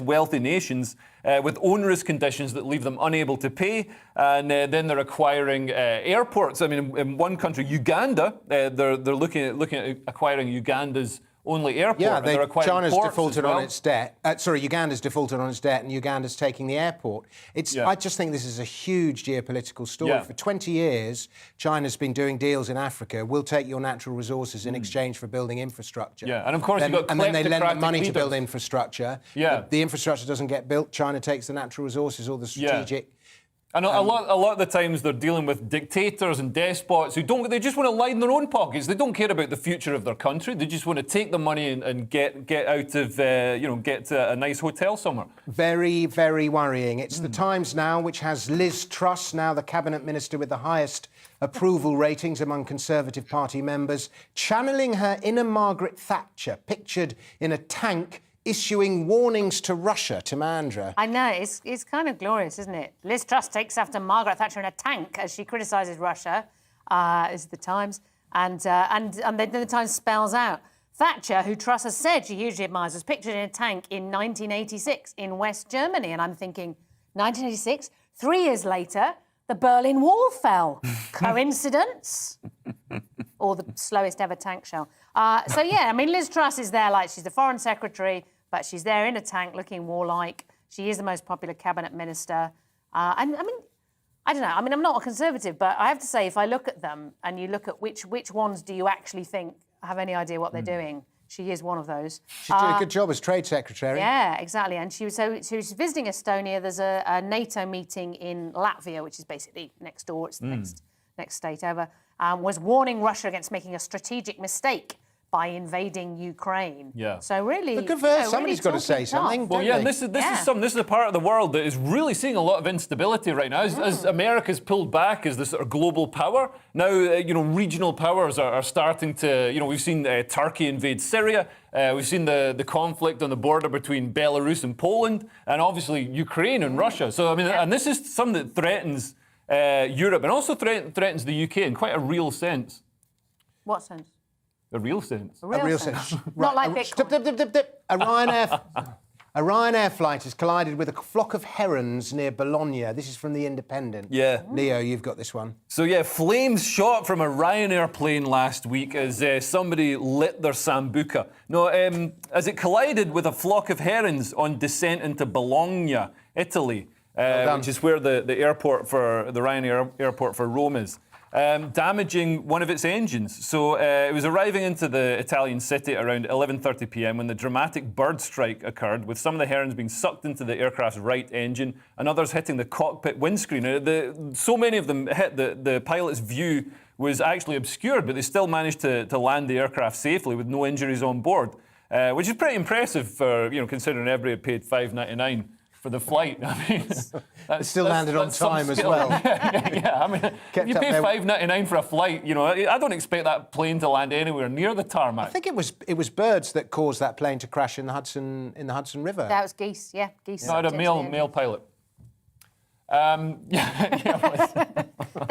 wealthy nations with onerous conditions that leave them unable to pay. And then they're acquiring airports. I mean, in one country, Uganda, they're looking at acquiring Uganda's only airport. Yeah, China's defaulted well. on its debt. Uganda's defaulted on its debt, and Uganda's taking the airport. I just think this is a huge geopolitical story. Yeah. For 20 years, China's been doing deals in Africa. We'll take your natural resources in exchange for building infrastructure. Yeah, and of course then, you've got and then they lend the money leaders. to build infrastructure. Yeah. The infrastructure doesn't get built. China takes the natural resources, all the strategic. And a lot of the times they're dealing with dictators and despots who they just want to line their own pockets. They don't care about the future of their country. They just want to take the money and get out of, get to a nice hotel somewhere. Very, very worrying. It's the Times now, which has Liz Truss, now the cabinet minister with the highest approval ratings among Conservative Party members, channeling her inner Margaret Thatcher, pictured in a tank, issuing warnings to Russia, to Mandra. I know, it's kind of glorious, isn't it? Liz Truss takes after Margaret Thatcher in a tank as she criticises Russia, is the Times. And then the Times spells out, Thatcher, who Truss has said she hugely admires, was pictured in a tank in 1986 in West Germany. And I'm thinking, 1986? 3 years later, the Berlin Wall fell. Coincidence? Or the slowest ever tank shell. Liz Truss is there like she's the Foreign Secretary, but she's there in a tank looking warlike. She is the most popular cabinet minister. I don't know. I mean, I'm not a Conservative, but I have to say, if I look at them and you look at which ones do you actually think have any idea what they're doing, she is one of those. She did a good job as Trade Secretary. Yeah, exactly. And she was visiting Estonia. There's a NATO meeting in Latvia, which is basically next door. It's the next state over. Was warning Russia against making a strategic mistake by invading Ukraine. Yeah. So really, but good for her. Somebody's got to say something. Well, yeah, this is a part of the world that is really seeing a lot of instability right now. As America's pulled back as the sort of global power, now regional powers are starting to. We've seen Turkey invade Syria. We've seen the conflict on the border between Belarus and Poland, and obviously Ukraine and Russia. So and this is something that threatens Europe and also threatens the UK in quite a real sense. What sense? A real sense. A real sense. Not like Bitcoin. A Ryanair flight has collided with a flock of herons near Bologna. This is from The Independent. Yeah. Leo, you've got this one. So, flames shot from a Ryanair plane last week as somebody lit their Sambuca. No, as it collided with a flock of herons on descent into Bologna, Italy, which is where the Ryanair airport for Rome is. Damaging one of its engines. So it was arriving into the Italian city around 11:30 p.m. when the dramatic bird strike occurred, with some of the herons being sucked into the aircraft's right engine and others hitting the cockpit windscreen. So many of them hit the pilot's view was actually obscured, but they still managed to land the aircraft safely with no injuries on board, which is pretty impressive for considering everybody had paid $5.99 for the flight. I mean, it still landed on time as well. If you pay $5.99 for a flight, I don't expect that plane to land anywhere near the tarmac. I think it was birds that caused that plane to crash in the Hudson River. That was geese. Yeah, geese. No, I had a male pilot. Then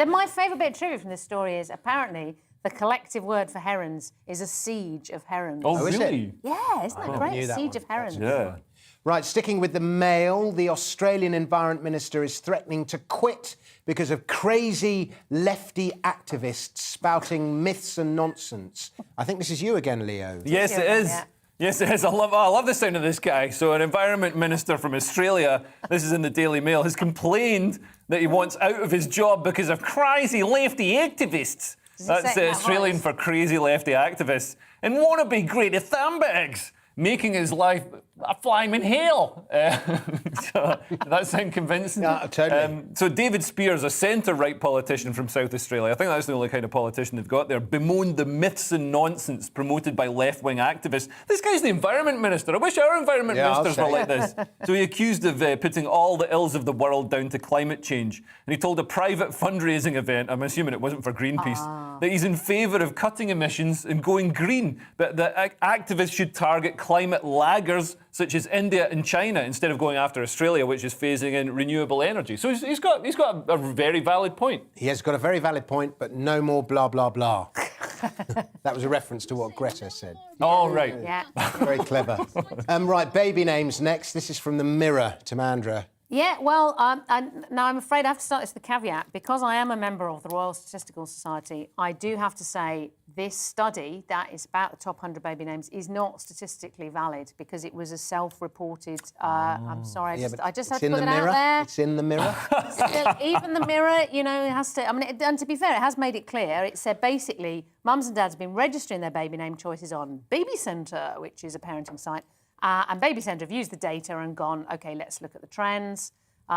my favourite bit of trivia from this story is apparently the collective word for herons is a siege of herons. Oh, really? Is it? Yeah, isn't that great? A siege of herons. Yeah. Right, sticking with the Mail, the Australian Environment Minister is threatening to quit because of crazy lefty activists spouting myths and nonsense. I think this is you again, Leo. Yes, it is. Yeah. Yes, it is. I love the sound of this guy. So an Environment Minister from Australia, this is in the Daily Mail, has complained that he wants out of his job because of crazy lefty activists. That's Australian for crazy lefty activists. And wannabe Greta Thunbergs, making his life I fly him in hell. So, does that sound convincing? Yeah, totally. So David Spears, a centre-right politician from South Australia, I think that's the only kind of politician they've got there, bemoaned the myths and nonsense promoted by left-wing activists. This guy's the Environment Minister. I wish our Environment Ministers were like this. So he accused of putting all the ills of the world down to climate change. And he told a private fundraising event, I'm assuming it wasn't for Greenpeace, that he's in favour of cutting emissions and going green, but that activists should target climate laggers such as India and China instead of going after Australia, which is phasing in renewable energy. So he's got a very valid point. He has got a very valid point, but no more blah, blah, blah. That was a reference to what Greta said. Oh, right. Yeah. Very clever. Right, baby names next. This is from the Mirror, Timandra. Yeah, well, now I'm afraid I have to start this with a caveat. Because I am a member of the Royal Statistical Society, I do have to say this study that is about the top 100 baby names is not statistically valid because it was a self-reported... I'm sorry, I just had to put it out there. It's in the Mirror. Even the Mirror, you know, has to... I mean, and to be fair, it has made it clear. It said basically mums and dads have been registering their baby name choices on Baby Centre, which is a parenting site, and Baby Centre have used the data and gone, OK, let's look at the trends.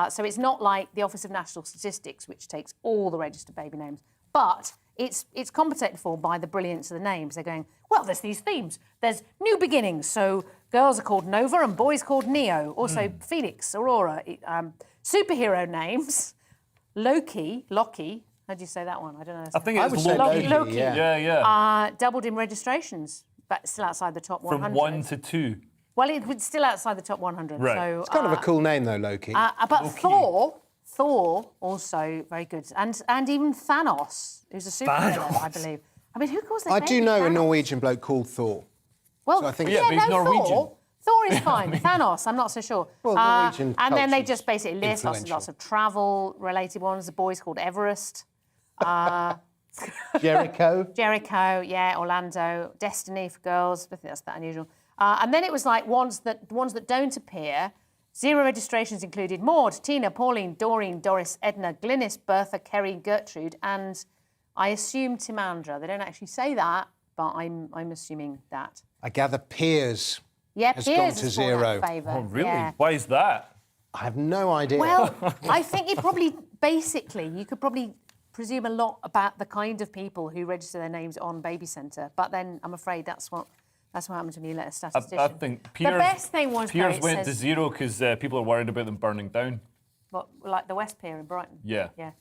So it's not like the Office of National Statistics, which takes all the registered baby names. But it's compensated for by the brilliance of the names. They're going, well, there's these themes. There's new beginnings. So girls are called Nova and boys called Neo. Also Felix, Aurora. Superhero names. Loki. How do you say that one? I don't know. I think it's Loki. Yeah. Doubled in registrations, but still outside the top 100. From 1 to 2. Well, it was still outside the top 100. Right. So, It's kind of a cool name, though, Loki. But Thor, also very good. And even Thanos, who's a superhero, I believe. I mean, who calls their I baby do know a Thanos? Norwegian bloke called Thor. Well, So I think- Yeah, but he's Norwegian. Thor is fine. Thanos, I'm not so sure. Well, Norwegian and then they culture's just basically list lots influential. of travel-related ones. The boy's called Everest. Jericho. Jericho, yeah, Orlando. Destiny for girls. I think that's that unusual. And then it was like ones that don't appear. 0 registrations included Maud, Tina, Pauline, Doreen, Doris, Edna, Glynis, Bertha, Kerry, Gertrude, and I assume Timandra. They don't actually say that, but I'm assuming that. I gather Piers Yeah, has Piers gone to has fallen out 0. of favour. Oh, really? Yeah. Why is that? I have no idea. Well, I think it probably, basically, you could probably presume a lot about the kind of people who register their names on Baby Centre, but then I'm afraid that's what happens when you let a statistician. I think Piers, the best thing was Piers though, went to 0 because people are worried about them burning down. What, like the West Pier in Brighton. Yeah. Yeah.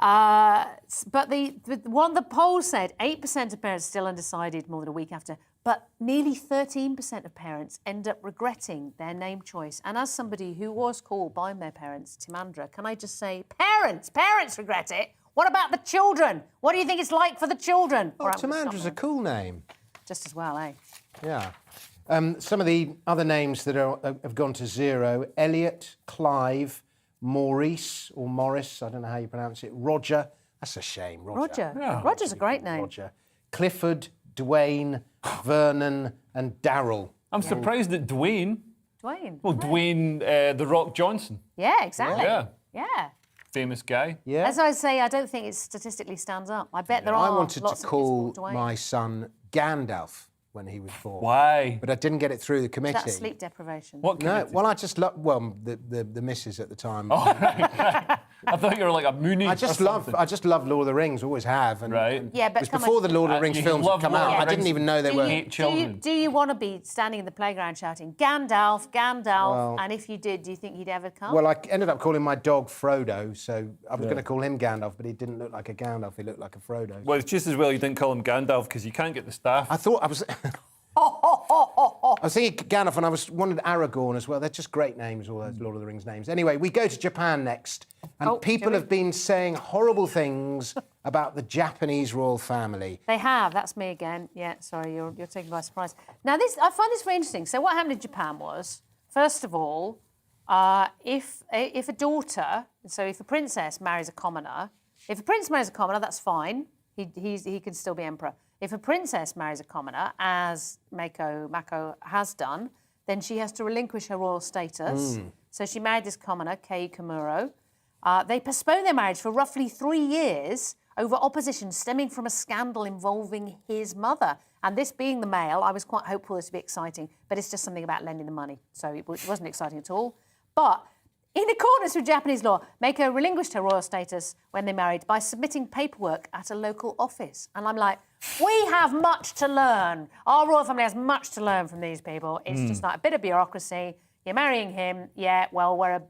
But the poll said 8% of parents still undecided more than a week after, but nearly 13% of parents end up regretting their name choice. And as somebody who was called by their parents, Timandra, can I just say, parents regret it. What about the children? What do you think it's like for the children? Oh, Timandra's a cool name. Just as well, eh? Yeah. Some of the other names that have gone to 0, Elliot, Clive, Maurice, or Morris, I don't know how you pronounce it, Roger. That's a shame, Roger. Yeah. Roger's a great name. Roger. Clifford, Dwayne, Vernon, and Daryl. I'm surprised at Dwayne. Dwayne. Well, Dwayne The Rock Johnson. Yeah, exactly. Yeah. Yeah. Famous guy. Yeah. As I say, I don't think it statistically stands up. I bet there are I wanted lots to of call kids called Dwayne. my son Gandalf when he was born. Why? But I didn't get it through the committee. That's sleep deprivation. What No, committee? well, I just love... Well, the missus at the time. Oh, right. I thought you were like a Mooney. I just love Lord of the Rings, always have. And, Right. and Yeah, but it was come before on. the Lord of the Rings You films love had come Lord of out. the I didn't Rings. even know they Do were... you, do you want to be standing in the playground shouting, Gandalf, Gandalf? Well- And if you did, do you think he'd ever come? Well, I ended up calling my dog Frodo, so I was going to call him Gandalf, but he didn't look like a Gandalf, he looked like a Frodo. Well, it's just as well you didn't call him Gandalf because you can't get the staff. I thought I was... I was thinking Gandalf and I wanted Aragorn as well. They're just great names, all those Lord of the Rings names. Anyway, we go to Japan next. And people have been saying horrible things about the Japanese royal family. They have. That's me again. Yeah, sorry, you're taken by surprise. Now, I find this very interesting. So what happened in Japan was, first of all, if a daughter, so if a princess marries a commoner, if a prince marries a commoner, that's fine. He can still be emperor. If a princess marries a commoner, as Mako has done, then she has to relinquish her royal status. So she married this commoner, Kei Komuro. They postponed their marriage for roughly 3 years over opposition stemming from a scandal involving his mother. And this being the Mail, I was quite hopeful this would be exciting, but it's just something about lending the money. So it wasn't exciting at all. But in accordance with Japanese law, Meiko relinquished her royal status when they married by submitting paperwork at a local office. And I'm like, we have much to learn. Our royal family has much to learn from these people. It's just like a bit of bureaucracy. You're marrying him. Yeah, well, we're,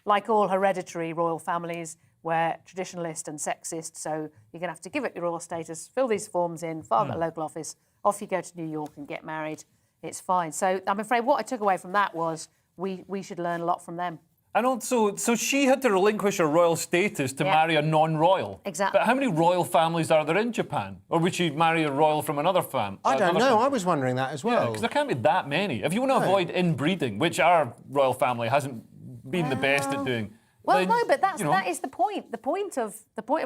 like all hereditary royal families, we're traditionalist and sexist, so you're going to have to give up your royal status, fill these forms in, file at a local office, off you go to New York and get married. It's fine. So I'm afraid what I took away from that was we should learn a lot from them. And also, so she had to relinquish her royal status to marry a non-royal. Exactly. But how many royal families are there in Japan? Or would she marry a royal from another family? I don't know. I was wondering that as well. Because there can't be that many. If you want to avoid inbreeding, which our royal family hasn't been the best at doing. Well, no, but that is the point. The point of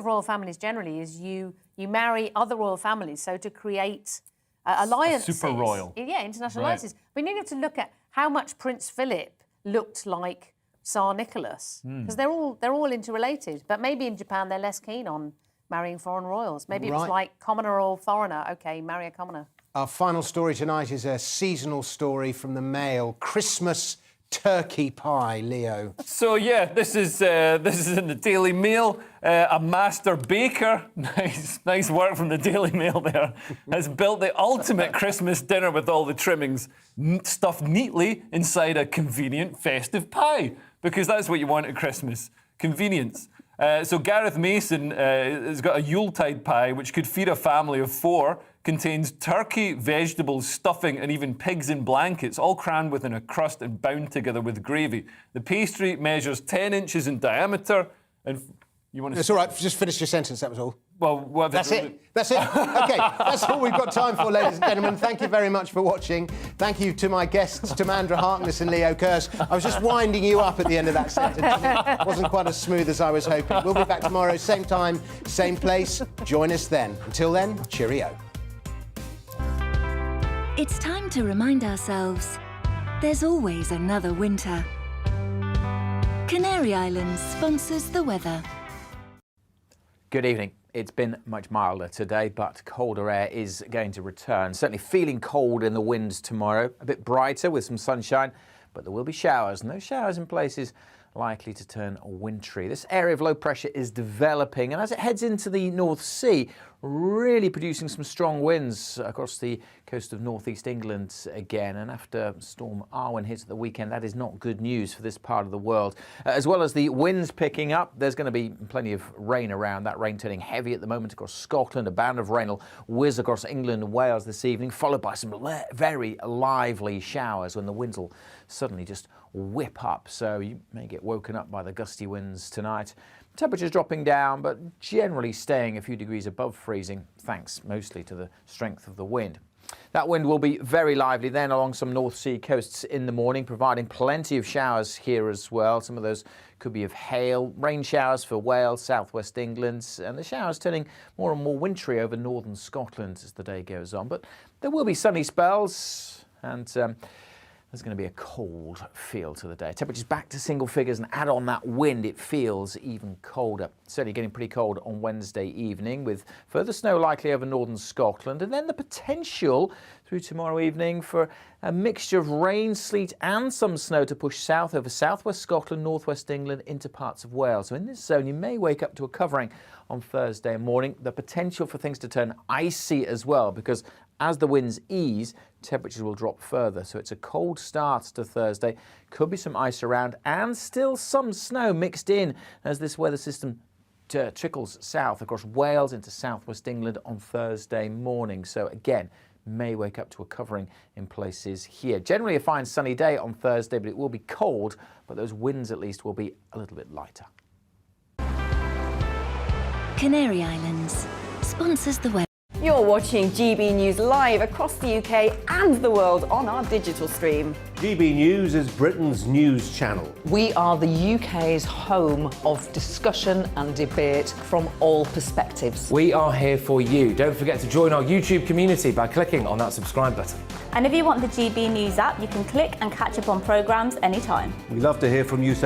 royal families generally is you marry other royal families, so to create alliances. Super royal. Yeah, international alliances. But you have to look at how much Prince Philip looked like Tsar Nicholas, because they're all interrelated. But maybe in Japan they're less keen on marrying foreign royals. Maybe it was like commoner or foreigner. Okay, marry a commoner. Our final story tonight is a seasonal story from the Mail. Christmas turkey pie, Leo. So yeah, this is in the Daily Mail. A master baker, nice work from the Daily Mail there, has built the ultimate Christmas dinner with all the trimmings stuffed neatly inside a convenient festive pie, because that's what you want at Christmas, convenience. So Gareth Mason has got a Yuletide pie which could feed a family of 4. Contains turkey, vegetables, stuffing, and even pigs in blankets, all crammed within a crust and bound together with gravy. The pastry measures 10 inches in diameter, and you want to... It's all right, just finish your sentence, that was all. Well, that's it. OK, that's all we've got time for, ladies and gentlemen. Thank you very much for watching. Thank you to my guests, Tamandra Harkness and Leo Kearse. I was just winding you up at the end of that sentence. It wasn't quite as smooth as I was hoping. We'll be back tomorrow, same time, same place. Join us then. Until then, cheerio. It's time to remind ourselves there's always another winter. Canary Islands sponsors the weather. Good evening. It's been much milder today, but colder air is going to return. Certainly feeling cold in the winds tomorrow. A bit brighter with some sunshine, but there will be showers, and those showers in places likely to turn wintry. This area of low pressure is developing, and as it heads into the North Sea, really producing some strong winds across the coast of northeast England again. And after Storm Arwen hits at the weekend, that is not good news for this part of the world. As well as the winds picking up, there's going to be plenty of rain around. That rain turning heavy at the moment across Scotland. A band of rain will whiz across England and Wales this evening, followed by some very lively showers when the winds will suddenly just whip up. So you may get woken up by the gusty winds tonight. Temperatures dropping down, but generally staying a few degrees above freezing, thanks mostly to the strength of the wind. That wind will be very lively then along some North Sea coasts in the morning, providing plenty of showers here as well. Some of those could be of hail, rain showers for Wales, southwest England, and the showers turning more and more wintry over northern Scotland as the day goes on. But there will be sunny spells, and there's going to be a cold feel to the day. Temperatures back to single figures, and add on that wind, it feels even colder. Certainly getting pretty cold on Wednesday evening, with further snow likely over northern Scotland, and then the potential through tomorrow evening for a mixture of rain, sleet and some snow to push south over southwest Scotland, northwest England into parts of Wales. So in this zone you may wake up to a covering on Thursday morning. The potential for things to turn icy as well, because as the winds ease, temperatures will drop further. So it's a cold start to Thursday. Could be some ice around and still some snow mixed in as this weather system trickles south across Wales into southwest England on Thursday morning. So again, may wake up to a covering in places here. Generally a fine sunny day on Thursday, but it will be cold, but those winds at least will be a little bit lighter. Canary Islands sponsors the weather. You're watching GB News live across the UK and the world on our digital stream. GB News is Britain's news channel. We are the UK's home of discussion and debate from all perspectives. We are here for you. Don't forget to join our YouTube community by clicking on that subscribe button. And if you want the GB News app, you can click and catch up on programmes anytime. We love to hear from you, so